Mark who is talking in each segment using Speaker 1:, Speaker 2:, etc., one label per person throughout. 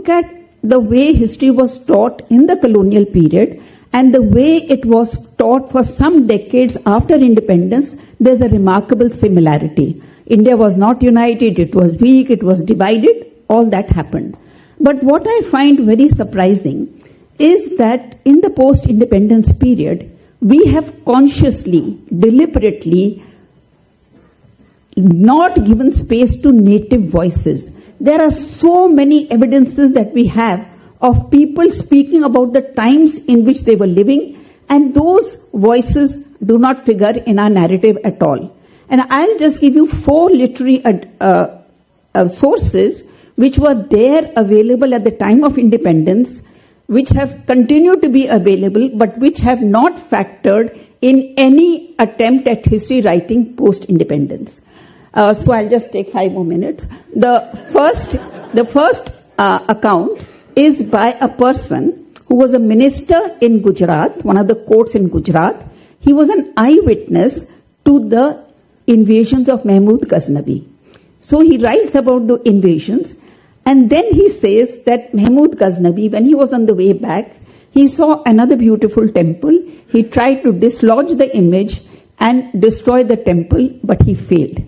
Speaker 1: look at the way history was taught in the colonial period and the way it was taught for some decades after independence, there's a remarkable similarity. India was not united, it was weak, it was divided, all that happened. But what I find very surprising is that in the post-independence period, we have consciously, deliberately not given space to native voices. There are so many evidences that we have of people speaking about the times in which they were living, and those voices do not figure in our narrative at all. And I'll just give you 4 literary sources which were there available at the time of independence, which have continued to be available, but which have not factored in any attempt at history writing post-independence. So I'll just take 5 more minutes. The first account is by a person who was a minister in Gujarat, one of the courts in Gujarat. He was an eyewitness to the invasions of Mahmud Ghaznavi. So he writes about the invasions, and then he says that Mahmud Ghaznavi, when he was on the way back, he saw another beautiful temple. He tried to dislodge the image and destroy the temple, but he failed.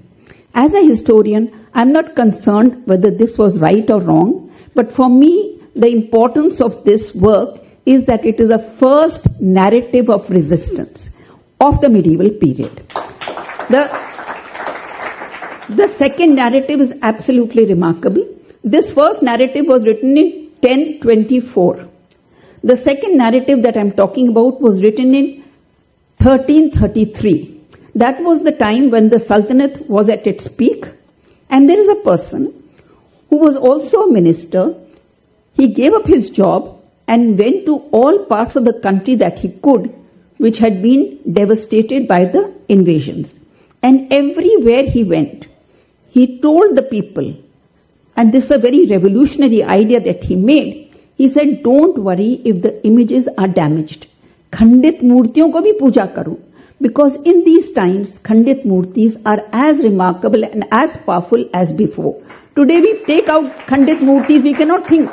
Speaker 1: As a historian, I'm not concerned whether this was right or wrong, but for me, the importance of this work is that it is a first narrative of resistance of the medieval period. The second narrative is absolutely remarkable. This first narrative was written in 1024. The second narrative that I'm talking about was written in 1333. That was the time when the Sultanate was at its peak. And there is a person who was also a minister. He gave up his job and went to all parts of the country that he could, which had been devastated by the invasions. And everywhere he went, he told the people, and this is a very revolutionary idea that he made, he said, don't worry if the images are damaged. Khandit murtiyon ko bhi puja karo. Because in these times, Khandit Murtis are as remarkable and as powerful as before. Today we take out Khandit Murtis, we cannot think.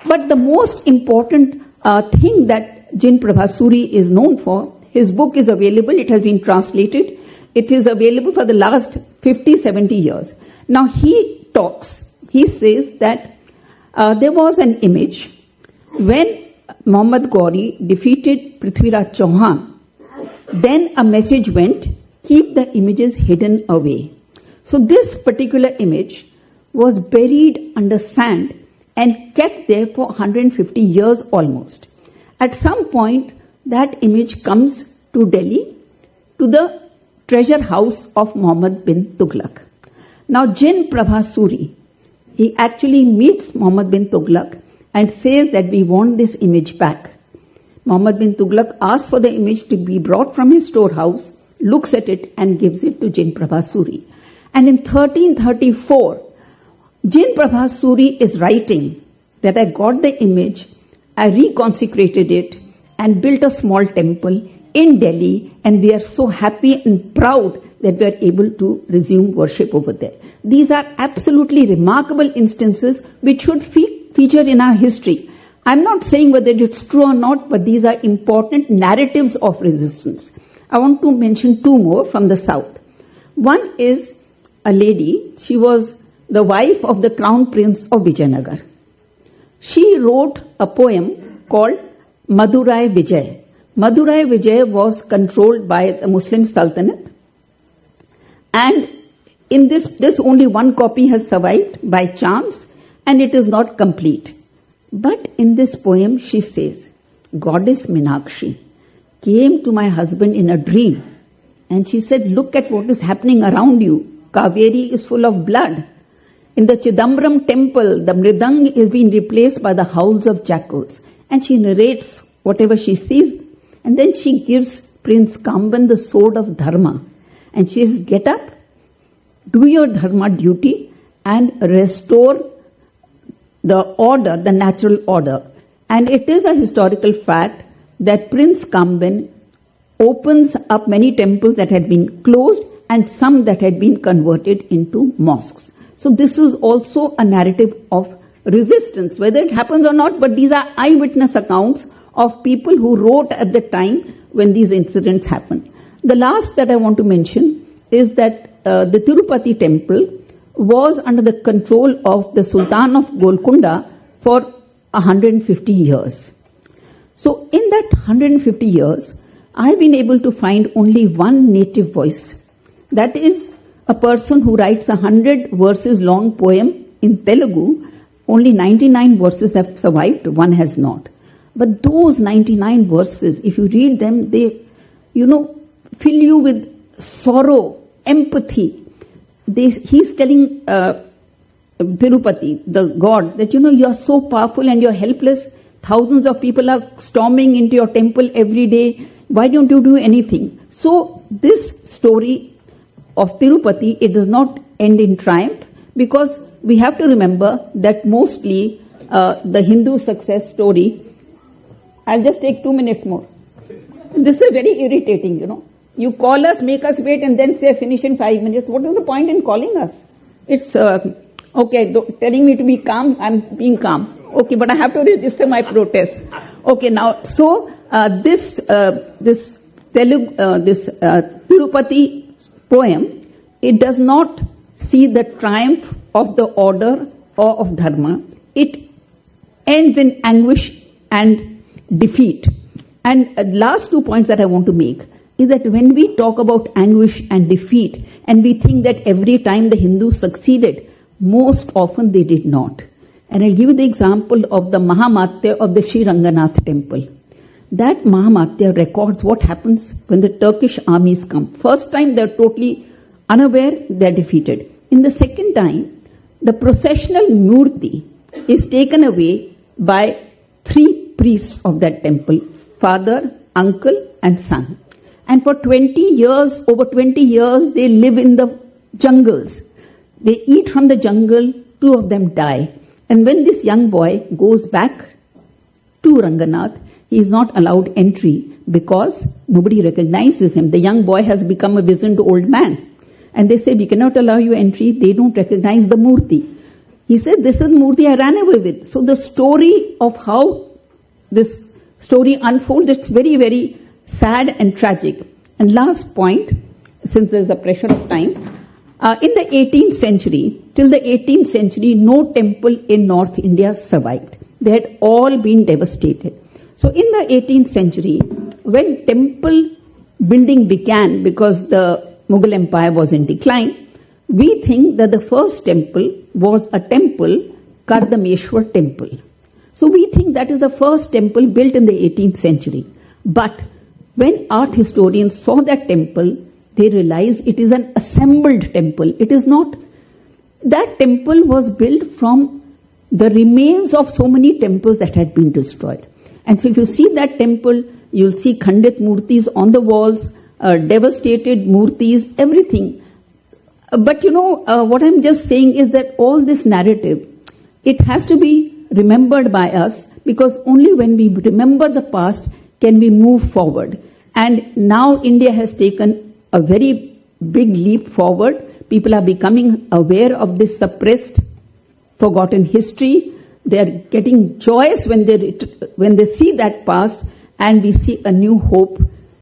Speaker 1: But the most important thing that Jin Prabhasuri is known for, his book is available, it has been translated. It is available for the last 50, 70 years. Now he talks, he says that there was an image when Muhammad Ghori defeated Prithviraj Chauhan. Then a message went, keep the images hidden away. So this particular image was buried under sand and kept there for 150 years almost. At some point, that image comes to Delhi, to the treasure house of Muhammad bin Tughlaq. Now Jin Prabhasuri, he actually meets Muhammad bin Tughlaq and says that we want this image back. Muhammad bin Tughlaq asks for the image to be brought from his storehouse, looks at it and gives it to Jin Prabhasuri. And in 1334, Jin Prabhasuri is writing that I got the image, I reconsecrated it and built a small temple in Delhi, and we are so happy and proud that we are able to resume worship over there. These are absolutely remarkable instances which should feature in our history. I'm not saying whether it's true or not, but these are important narratives of resistance. I want to mention 2 more from the south. One is a lady, she was the wife of the Crown Prince of Vijayanagar. She wrote a poem called Madurai Vijay. Madurai Vijay was controlled by the Muslim Sultanate, and in this only one copy has survived by chance, and it is not complete. But in this poem she says, Goddess Meenakshi came to my husband in a dream, and she said, look at what is happening around you. Kaveri is full of blood. In the Chidambaram temple, the mridang is being replaced by the howls of jackals. And she narrates whatever she sees, and then she gives Prince Kamban the sword of Dharma. And she says, get up, do your Dharma duty, and restore the order, the natural order. And it is a historical fact that Prince Kamban opens up many temples that had been closed and some that had been converted into mosques. So this is also a narrative of resistance, whether it happens or not, but these are eyewitness accounts of people who wrote at the time when these incidents happened. The last that I want to mention is that the Tirupati temple was under the control of the Sultan of Golconda for 150 years. So in that 150 years, I've been able to find only one native voice. That is a person who writes a 100 verses long poem in Telugu. Only 99 verses have survived, one has not. But those 99 verses, if you read them, they, fill you with sorrow, empathy. He's telling Tirupati, the god, that you are so powerful and you're helpless. Thousands of people are storming into your temple every day. Why don't you do anything? So this story of Tirupati, it does not end in triumph, because we have to remember that mostly the Hindu success story. I'll just take 2 minutes more. This is very irritating, You call us, make us wait, and then say finish in 5 minutes. What is the point in calling us? It's, okay, telling me to be calm, I'm being calm. Okay, but I have to register my protest. Okay, now, so this Tirupati poem, it does not see the triumph of the order or of dharma. It ends in anguish and defeat. And last 2 points that I want to make is that when we talk about anguish and defeat, and we think that every time the Hindus succeeded, most often they did not. And I'll give you the example of the Mahamatya of the Sri Ranganath temple. That Mahamatya records what happens when the Turkish armies come. First time they're totally unaware, they're defeated. In the second time, the processional murti is taken away by 3 priests of that temple, father, uncle and son. And for 20 years, over 20 years, they live in the jungles. They eat from the jungle, 2 of them die. And when this young boy goes back to Ranganath, he is not allowed entry because nobody recognizes him. The young boy has become a wizened old man. And they say, we cannot allow you entry. They don't recognize the murti. He said, this is murti I ran away with. So the story of how this story unfolds, it's very, very sad and tragic. And last point, since there's a pressure of time, in the 18th century, till the 18th century, no temple in North India survived. They had all been devastated. So in the 18th century, when temple building began, because the Mughal Empire was in decline, we think that the first temple was a temple, Kardameshwar temple. So we think that is the first temple built in the 18th century. But when art historians saw that temple, they realized it is an assembled temple. It is not. That temple was built from the remains of so many temples that had been destroyed. And so if you see that temple, you'll see Khandit murtis on the walls, devastated murtis, everything. But what I'm just saying is that all this narrative, it has to be remembered by us, because only when we remember the past can we move forward. And now India has taken a very big leap forward. People are becoming aware of this suppressed, forgotten history. They are getting joyous when they see that past, and we see a new hope